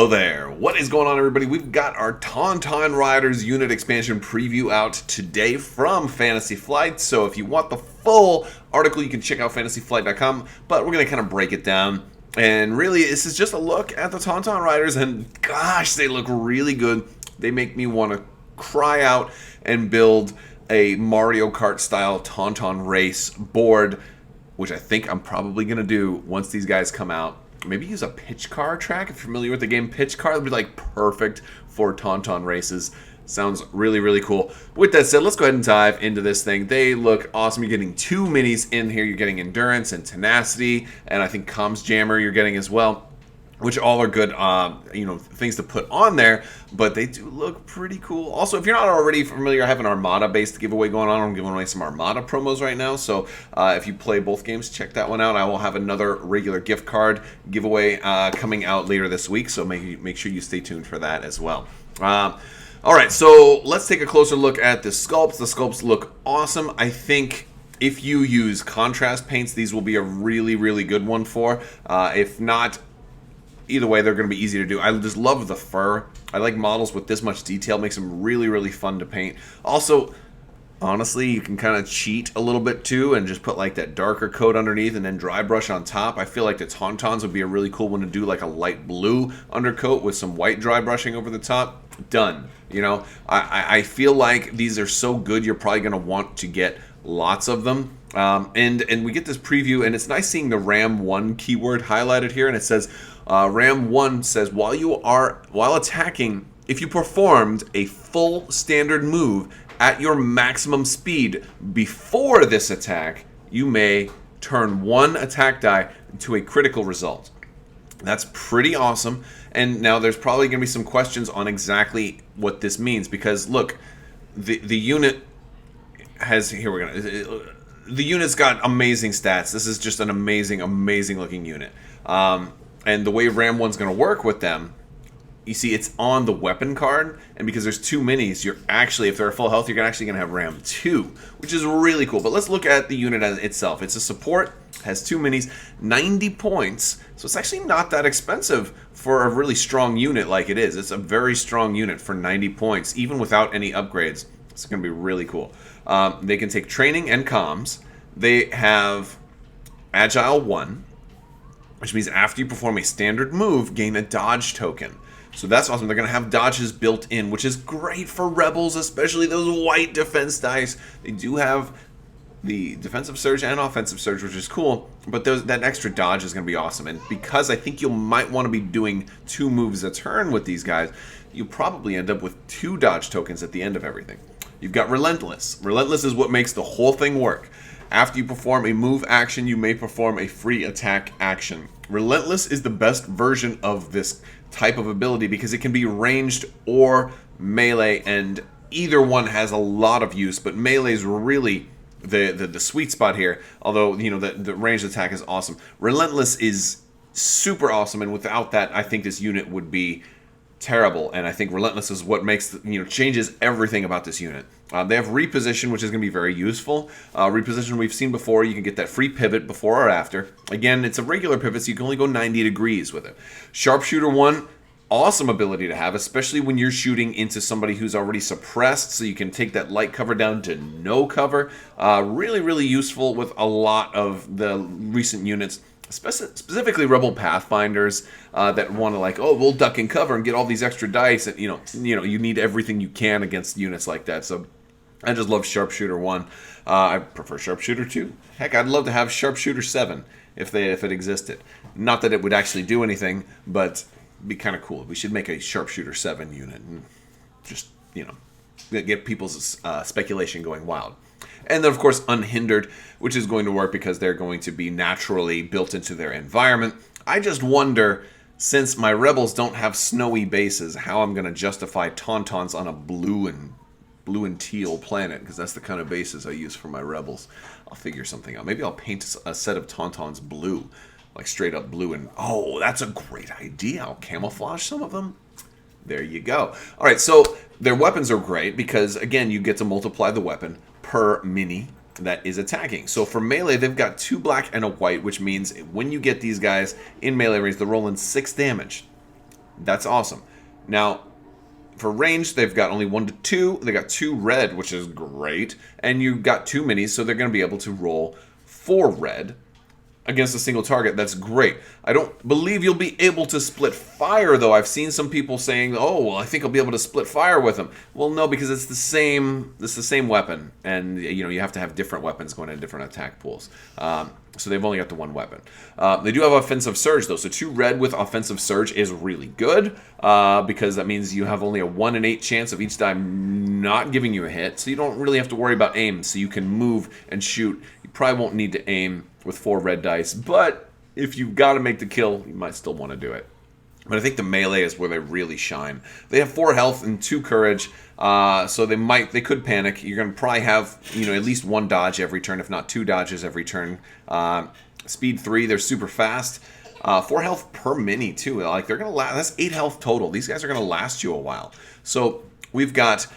Hello there. What is going on, everybody? We've got our Tauntaun Riders unit expansion preview out today from Fantasy Flight. So if you want the full article, you can check out fantasyflight.com. But we're going to kind of break it down. And really, this is just a look at the Tauntaun Riders. And gosh, they look really good. They make me want to cry out and build a Mario Kart style Tauntaun race board, which I think I'm probably going to do once these guys come out. Maybe use a pitch car track. If you're familiar with the game pitch car, it'd be like perfect for Tauntaun races. Sounds really, really cool. With that said, let's go ahead and dive into this thing. They look awesome. You're getting two minis in here. You're getting endurance and tenacity, and I think comms jammer you're getting as well, which all are good, things to put on there, but they do look pretty cool. Also, if you're not already familiar, I have an Armada-based giveaway going on. I'm giving away some Armada promos right now, so if you play both games, check that one out. I will have another regular gift card giveaway coming out later this week, so make sure you stay tuned for that as well. All right, so let's take a closer look at the sculpts. The sculpts look awesome. I think if you use contrast paints, these will be a really, really good one for. If not, either way, they're going to be easy to do. I just love the fur. I like models with this much detail. Makes them really, really fun to paint. Also, honestly, you can kind of cheat a little bit too and just put like that darker coat underneath and then dry brush on top. I feel like the Tauntauns would be a really cool one to do, like a light blue undercoat with some white dry brushing over the top. Done. You know, I feel like these are so good, you're probably going to want to get lots of them. And we get this preview, and it's nice seeing the Ram 1 keyword highlighted here, and it says, Ram 1 says, while attacking, if you performed a full standard move at your maximum speed before this attack, you may turn one attack die into a critical result. That's pretty awesome. And now there's probably going to be some questions on exactly what this means, because look, the unit has, the unit's got amazing stats. This is just an amazing, amazing looking unit. And the way Ram 1's going to work with them, you see it's on the weapon card, and because there's two minis, you're actually, if they're full health, you're actually going to have Ram 2, which is really cool. But let's look at the unit as itself. It's a support, has two minis, 90 points, so it's actually not that expensive for a really strong unit like it is. It's a very strong unit for 90 points, even without any upgrades. It's going to be really cool. They can take training and comms. They have Agile 1, which means after you perform a standard move, gain a dodge token. So that's awesome. They're going to have dodges built in, which is great for rebels, especially those white defense dice. They do have the defensive surge and offensive surge, which is cool, but that extra dodge is going to be awesome. And because I think you might want to be doing two moves a turn with these guys, you'll probably end up with two dodge tokens at the end of everything. You've got Relentless. Relentless is what makes the whole thing work. After you perform a move action, you may perform a free attack action. Relentless is the best version of this type of ability because it can be ranged or melee, and either one has a lot of use, but melee is really the sweet spot here, although the ranged attack is awesome. Relentless is super awesome, and without that, I think this unit would be terrible, and I think Relentless is what makes changes everything about this unit. They have Reposition, which is going to be very useful. Reposition we've seen before. You can get that free pivot before or after. Again, it's a regular pivot, so you can only go 90 degrees with it. Sharpshooter 1, awesome ability to have, especially when you're shooting into somebody who's already suppressed, so you can take that light cover down to no cover. Really, really useful with a lot of the recent units, specifically Rebel Pathfinders that want to we'll duck and cover and get all these extra dice. And you need everything you can against units like that. So I just love Sharpshooter 1. I prefer Sharpshooter 2. Heck, I'd love to have Sharpshooter 7 if it existed. Not that it would actually do anything, but it'd be kind of cool. We should make a Sharpshooter 7 unit and just get people's speculation going wild. And then, of course, Unhindered, which is going to work because they're going to be naturally built into their environment. I just wonder, since my rebels don't have snowy bases, how I'm going to justify Tauntauns on a blue and teal planet, because that's the kind of bases I use for my rebels. I'll figure something out. Maybe I'll paint a set of Tauntauns blue, like straight up blue. And oh, that's a great idea. I'll camouflage some of them. There you go. All right, so their weapons are great because, again, you get to multiply the weapon per mini that is attacking. So for melee, they've got 2 black and a white, which means when you get these guys in melee range, they're rolling 6 damage. That's awesome. Now, for range, they've got only 1 to 2. They got 2 red, which is great. And you got 2 minis, so they're going to be able to roll 4 red against a single target. That's great. I don't believe you'll be able to split fire, though. I've seen some people saying, "Oh, well, I think I'll be able to split fire with them." Well, no, because it's the same. It's the same weapon, and you have to have different weapons going in different attack pools. So they've only got the one weapon. They do have offensive surge, though. So 2 red with offensive surge is really good because that means you have only a 1 in 8 chance of each die not giving you a hit. So you don't really have to worry about aim. So you can move and shoot. You probably won't need to aim with 4 red dice, but if you've got to make the kill, you might still want to do it. But I think the melee is where they really shine. They have 4 health and 2 courage, so they could panic. You're going to probably have at least 1 dodge every turn, if not 2 dodges every turn. Speed 3, they're super fast. 4 health per mini too. Like they're going to last. That's 8 health total. These guys are going to last you a while. So we've got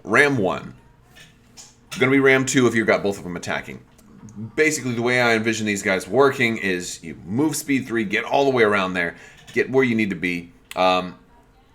Ram 1. Going to be Ram 2 if you've got both of them attacking. Basically, the way I envision these guys working is you move speed 3, get all the way around there, get where you need to be.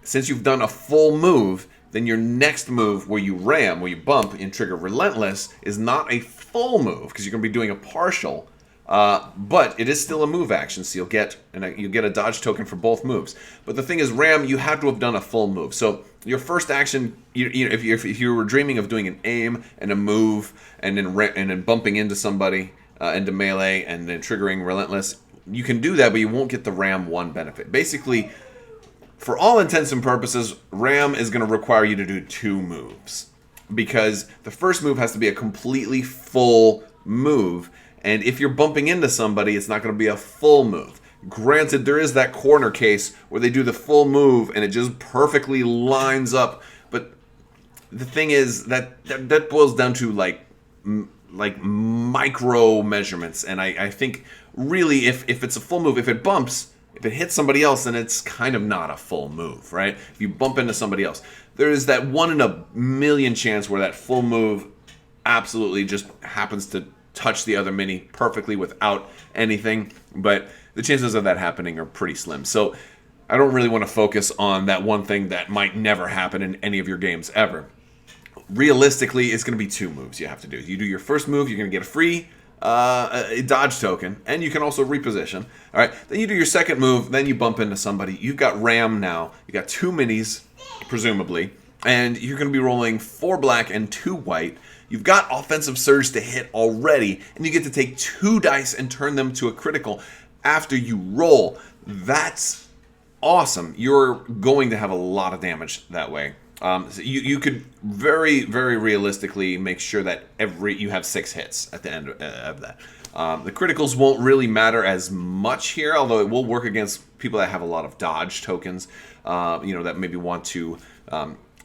Since you've done a full move, then your next move where you ram, where you bump and trigger Relentless is not a full move because you're going to be doing a partial, but it is still a move action, so you'll get a dodge token for both moves. But the thing is, ram, you have to have done a full move. So your first action, if you were dreaming of doing an aim and a move and then bumping into somebody into melee and then triggering Relentless, you can do that, but you won't get the Ram 1 benefit. Basically, for all intents and purposes, Ram is going to require you to do 2 moves because the first move has to be a completely full move, and if you're bumping into somebody, it's not going to be a full move. Granted, there is that corner case where they do the full move and it just perfectly lines up, but the thing is that boils down to like micro measurements, and I think really if it's a full move, if it bumps, if it hits somebody else, then it's kind of not a full move, right? If you bump into somebody else, there is that 1 in a million chance where that full move absolutely just happens to touch the other mini perfectly without anything, but the chances of that happening are pretty slim. So I don't really want to focus on that one thing that might never happen in any of your games ever. Realistically, it's going to be 2 moves you have to do. You do your first move, you're going to get a free a dodge token, and you can also reposition. All right, then you do your second move, then you bump into somebody. You've got Ram now. You got 2 minis, presumably, and you're going to be rolling 4 black and 2 white. You've got offensive surge to hit already, and you get to take 2 dice and turn them to a critical after you roll. That's awesome. You're going to have a lot of damage that way. So you could very, very realistically make sure that you have 6 hits at the end of that. The criticals won't really matter as much here, although it will work against people that have a lot of dodge tokens, that maybe want to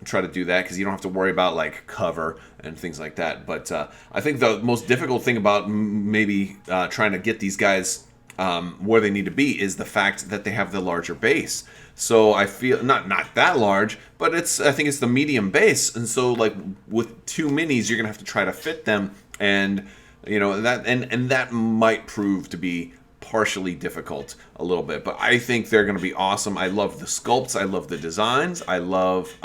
try to do that because you don't have to worry about like cover and things like that. But I think the most difficult thing about maybe trying to get these guys where they need to be is the fact that they have the larger base. So I feel not that large, but I think it's the medium base, and so like with 2 minis, you're gonna have to try to fit them, and that might prove to be partially difficult a little bit. But I think they're gonna be awesome. I love the sculpts, I love the designs, I love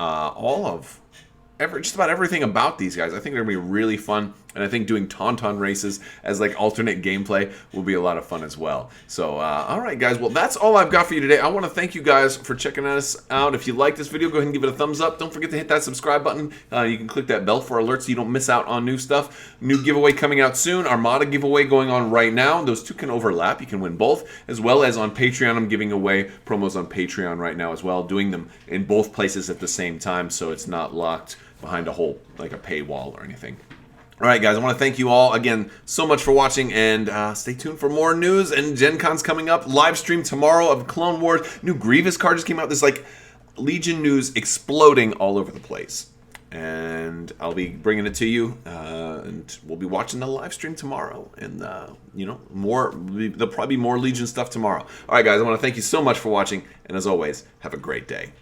just about everything about these guys. I think they're gonna be really fun, and I think doing Tauntaun races as like alternate gameplay will be a lot of fun as well. So all right guys, well that's all I've got for you today. I want to thank you guys for checking us out. If you like this video, go ahead and give it a thumbs up. Don't forget to hit that subscribe button. You can click that bell for alerts so you don't miss out on new stuff. New giveaway coming out soon. Armada giveaway going on right now. Those 2 can overlap. You can win both, as well as on Patreon. I'm giving away promos on Patreon right now as well, doing them in both places at the same time, so it's not locked behind a whole like a paywall or anything. All right, guys, I want to thank you all again so much for watching, and stay tuned for more news. And Gen Con's coming up. Live stream tomorrow of Clone Wars. New Grievous card just came out. There's like Legion news exploding all over the place, and I'll be bringing it to you. And we'll be watching the live stream tomorrow, and there'll probably be more Legion stuff tomorrow. All right, guys, I want to thank you so much for watching, and as always, have a great day.